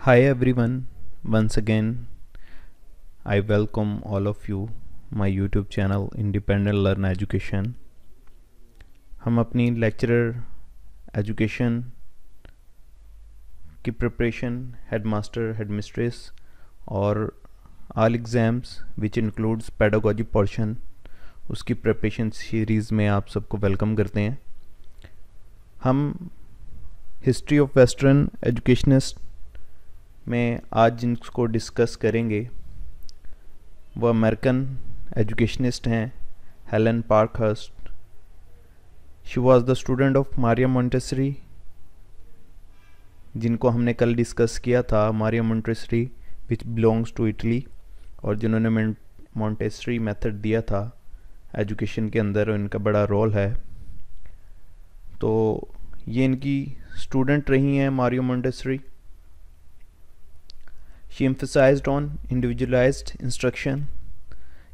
Hi everyone, once again I welcome all of you my YouTube channel Independent Learn Education। हम अपनी lecturer education की preparation headmaster headmistress और all exams which includes pedagogy portion उसकी preparation series में आप सबको welcome करते हैं। हम हिस्ट्री ऑफ वेस्टर्न एजुकेशनिस्ट में आज जिनको डिस्कस करेंगे वो अमेरिकन एजुकेशनिस्ट हैं Helen Parkhurst. She was the student of Maria Montessori, जिनको हमने कल डिस्कस किया था। Maria Montessori which belongs to Italy, और जिन्होंने मॉन्टेसरी मेथड दिया था एजुकेशन के अंदर, इनका बड़ा रोल है। तो ये इनकी स्टूडेंट रही हैं Maria Montessori. She emphasized on individualized instruction,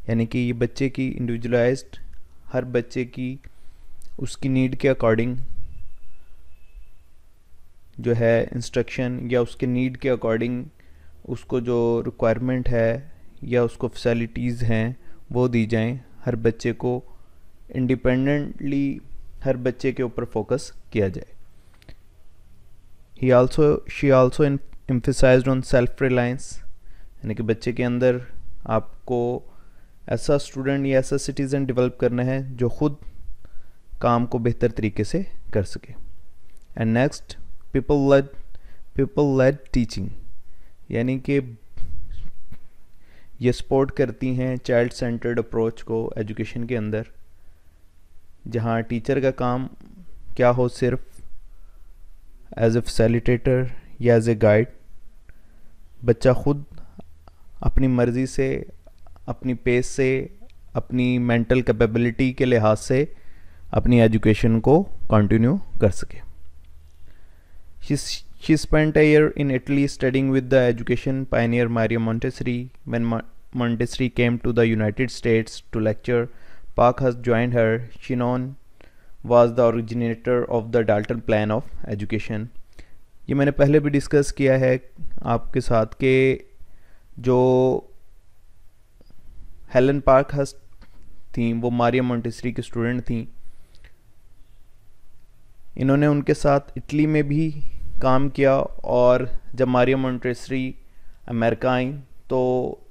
यानी कि ये बच्चे की इंडिविजुअलाइज्ड, हर बच्चे की उसकी नीड के अकॉर्डिंग जो है इंस्ट्रक्शन, या उसके नीड के अकॉर्डिंग उसको जो रिक्वायरमेंट है या उसको फैसिलिटीज़ हैं वो दी जाएं। हर बच्चे को इंडिपेंडेंटली हर बच्चे के ऊपर फोकस किया जाए। She also emphasized on self reliance, यानी कि बच्चे के अंदर आपको ऐसा स्टूडेंट या ऐसा सिटीज़न डेवलप करना है जो खुद काम को बेहतर तरीके से कर सके। And next, people led teaching, यानी कि ये सपोर्ट करती हैं चाइल्ड सेंटर्ड अप्रोच को एजुकेशन के अंदर, जहाँ टीचर का काम क्या हो, सिर्फ एज ए फैसिलिटेटर या एज ए गाइड। बच्चा खुद अपनी मर्ज़ी से, अपनी पेस से, अपनी मेंटल कैपेबिलिटी के लिहाज से अपनी एजुकेशन को कंटिन्यू कर सके। She spent a year in Italy studying with the education pioneer Maria Montessori. When Montessori came to the United States to lecture, Parkhurst joined her. Shannon was the originator of the Dalton Plan of Education. ये मैंने पहले भी discuss किया है आपके साथ कि जो हेलन पार्कहर्स्ट थी वो मारिया मॉन्टेसरी की स्टूडेंट थी। इन्होंने उनके साथ इटली में भी काम किया, और जब मारिया मॉन्टेसरी अमेरिका आई तो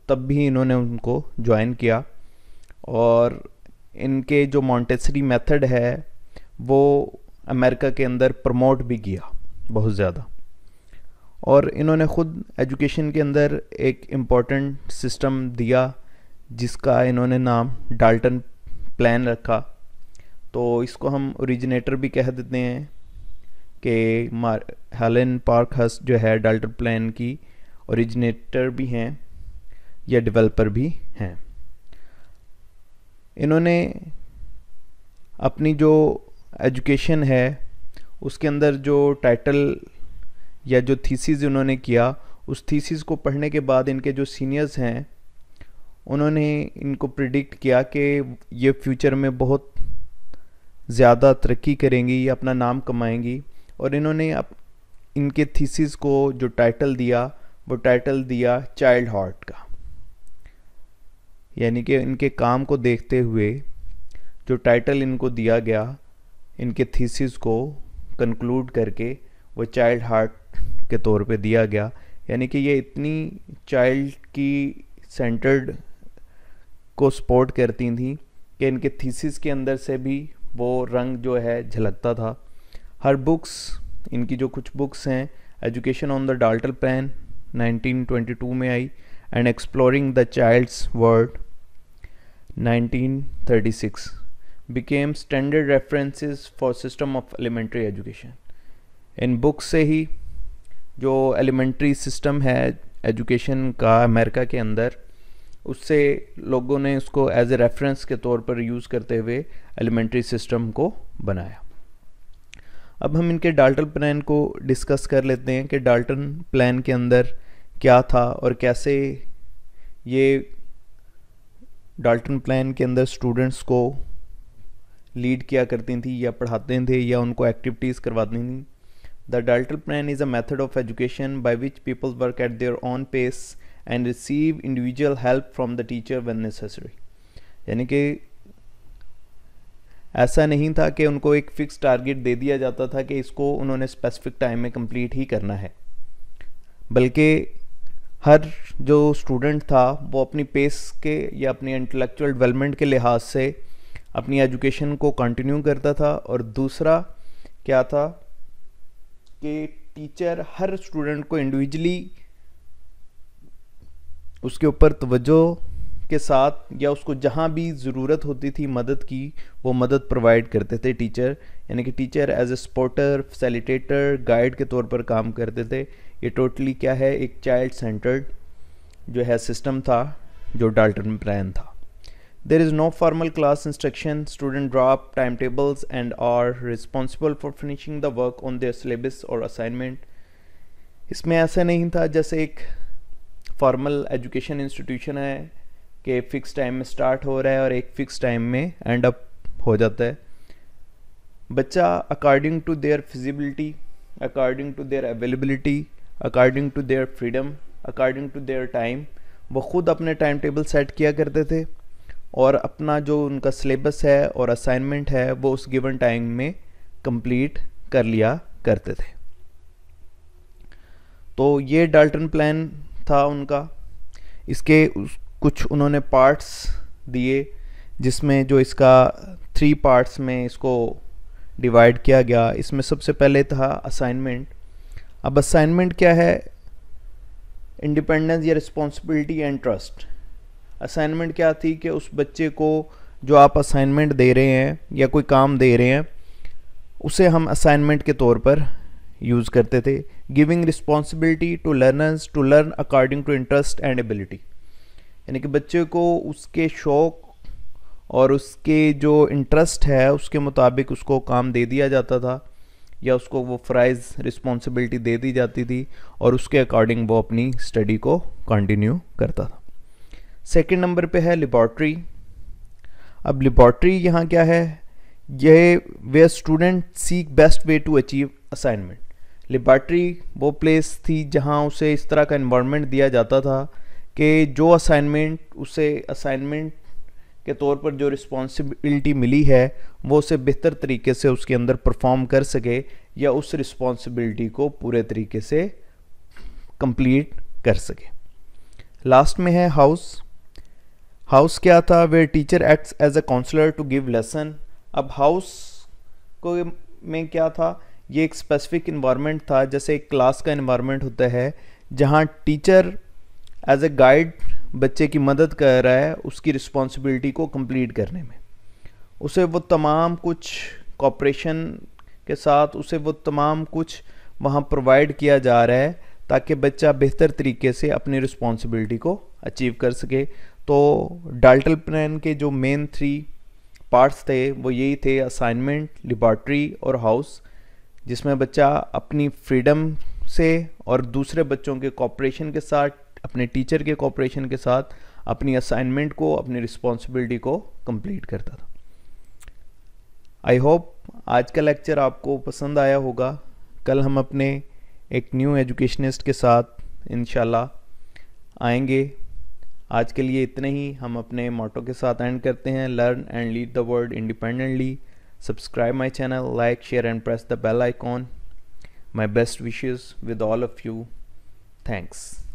तब भी इन्होंने उनको ज्वाइन किया। और इनके जो मॉन्टेसरी मेथड है वो अमेरिका के अंदर प्रमोट भी किया बहुत ज़्यादा। और इन्होंने ख़ुद एजुकेशन के अंदर एक इम्पॉर्टेंट सिस्टम दिया जिसका इन्होंने नाम डाल्टन प्लान रखा। तो इसको हम ओरिजिनेटर भी कह देते हैं कि हेलन पार्कहर्स्ट जो है डाल्टन प्लान की ओरिजिनेटर भी हैं या डेवलपर भी हैं। इन्होंने अपनी जो एजुकेशन है उसके अंदर जो टाइटल या जो थीसिस उन्होंने किया, उस थीसिस को पढ़ने के बाद इनके जो सीनियर्स हैं उन्होंने इनको प्रिडिक्ट किया कि ये फ्यूचर में बहुत ज़्यादा तरक्की करेंगी या अपना नाम कमाएंगी। और इन्होंने इनके थीसिस को जो टाइटल दिया वो टाइटल दिया चाइल्ड हार्ट का, यानी कि इनके काम को देखते हुए जो टाइटल इनको दिया गया इनके थीसिस को कंक्लूड करके वो चाइल्ड हार्ट के तौर पे दिया गया। यानी कि ये इतनी चाइल्ड की सेंटर्ड को सपोर्ट करती थी कि इनके थीसिस के अंदर से भी वो रंग जो है झलकता था। हर बुक्स, इनकी जो कुछ बुक्स हैं, education on the Dalton plan 1922 में आई, and exploring the child's world 1936 became standard references for system of elementary education। इन बुक से ही जो एलिमेंट्री सिस्टम है एजुकेशन का अमेरिका के अंदर, उससे लोगों ने उसको एज ए रेफरेंस के तौर पर यूज़ करते हुए एलिमेंट्री सिस्टम को बनाया। अब हम इनके डाल्टन प्लान को डिस्कस कर लेते हैं कि डाल्टन प्लान के अंदर क्या था और कैसे ये डाल्टन प्लान के अंदर स्टूडेंट्स को लीड किया करती थी या पढ़ाते थे या उनको एक्टिविटीज़ करवाती थी। The Dalton Plan is a method of education by which people work at their own pace and receive individual help from the teacher when necessary. यानी कि ऐसा नहीं था कि उनको एक फिक्स टारगेट दे दिया जाता था कि इसको उन्होंने स्पेसिफिक टाइम में कंप्लीट ही करना है, बल्कि हर जो स्टूडेंट था वो अपनी पेस के या अपनी इंटेलेक्चुअल डेवलपमेंट के लिहाज से अपनी एजुकेशन को कंटिन्यू करता था। और दूसरा क्या था कि टीचर हर स्टूडेंट को इंडिविजुअली उसके ऊपर तवज्जो के साथ या उसको जहाँ भी ज़रूरत होती थी मदद की, वो मदद प्रोवाइड करते थे टीचर। यानी कि teacher as a supporter, facilitator, guide के तौर पर काम करते थे। ये टोटली क्या है, एक चाइल्ड सेंटर्ड जो है सिस्टम था जो डाल्टन प्लान था। There is no formal class instruction, student drop time tables and are responsible for finishing the work on their syllabus और असाइनमेंट। इसमें ऐसा नहीं था जैसे एक फॉर्मल एजुकेशन इंस्टीट्यूशन है कि फ़िक्स टाइम में स्टार्ट हो रहा है और एक फ़िक्स टाइम में एंड अप हो जाता है। बच्चा according to their feasibility, according to their availability, according to their freedom, according to their time, वो ख़ुद अपने टाइम टेबल सेट किया करते थे और अपना जो उनका सिलेबस है और असाइनमेंट है वो उस गिवन टाइम में कंप्लीट कर लिया करते थे। तो ये डाल्टन प्लान था उनका। इसके कुछ उन्होंने पार्ट्स दिए जिसमें जो इसका 3 पार्ट्स में इसको डिवाइड किया गया। इसमें सबसे पहले था असाइनमेंट। अब असाइनमेंट क्या है, इंडिपेंडेंस या रिस्पॉन्सिबिलिटी एंड ट्रस्ट। असाइनमेंट क्या थी कि उस बच्चे को जो आप असाइनमेंट दे रहे हैं या कोई काम दे रहे हैं उसे हम असाइनमेंट के तौर पर यूज़ करते थे। Giving responsibility to learners to learn according to interest and ability. यानी कि बच्चे को उसके शौक़ और उसके जो इंटरेस्ट है उसके मुताबिक उसको काम दे दिया जाता था या उसको वो फ़राइज़ रिस्पॉन्सिबिलिटी दे दी जाती थी और उसके अकॉर्डिंग वो अपनी स्टडी को कंटिन्यू करता था। सेकंड नंबर पे है लेबॉर्ट्री। अब लेबॉर्ट्री यहाँ क्या है, ये way student seek best way to achieve assignment. Laboratory वो प्लेस थी जहाँ उसे इस तरह का इन्वायरमेंट दिया जाता था कि जो असाइनमेंट उसे असाइनमेंट के तौर पर जो रिस्पॉन्सिबिलिटी मिली है वो उसे बेहतर तरीके से उसके अंदर परफॉर्म कर सके या उस रिस्पॉन्सिबिलिटी को पूरे तरीके से कंप्लीट कर सके। लास्ट में है हाउस। हाउस क्या था, way teacher acts as a counsellor to give lesson. अब हाउस को में क्या था, ये एक स्पेसिफिक इन्वायरमेंट था जैसे एक क्लास का इन्वायरमेंट होता है जहाँ टीचर एज ए गाइड बच्चे की मदद कर रहा है उसकी रिस्पॉन्सिबिलिटी को कंप्लीट करने में। उसे वो तमाम कुछ कॉपरेशन के साथ उसे वो तमाम कुछ वहाँ प्रोवाइड किया जा रहा है ताकि बच्चा बेहतर तरीके से अपनी रिस्पॉन्सिबिलिटी को अचीव कर सके। तो डाल्टन प्लान के जो मेन 3 पार्ट्स थे वो यही थे, असाइनमेंट, लेबॉर्ट्री और हाउस, जिसमें बच्चा अपनी फ्रीडम से और दूसरे बच्चों के कॉपरेशन के साथ, अपने टीचर के कॉपरेशन के साथ अपनी असाइनमेंट को, अपनी रिस्पॉन्सिबिलिटी को कंप्लीट करता था। आई होप आज का लेक्चर आपको पसंद आया होगा। कल हम अपने एक न्यू एजुकेशनिस्ट के साथ इंशाल्लाह आएंगे। आज के लिए इतने ही। हम अपने मोटो के साथ एंड करते हैं, learn and lead the world independently. Subscribe my channel, like, share and press the bell icon. My best wishes with all of you. Thanks.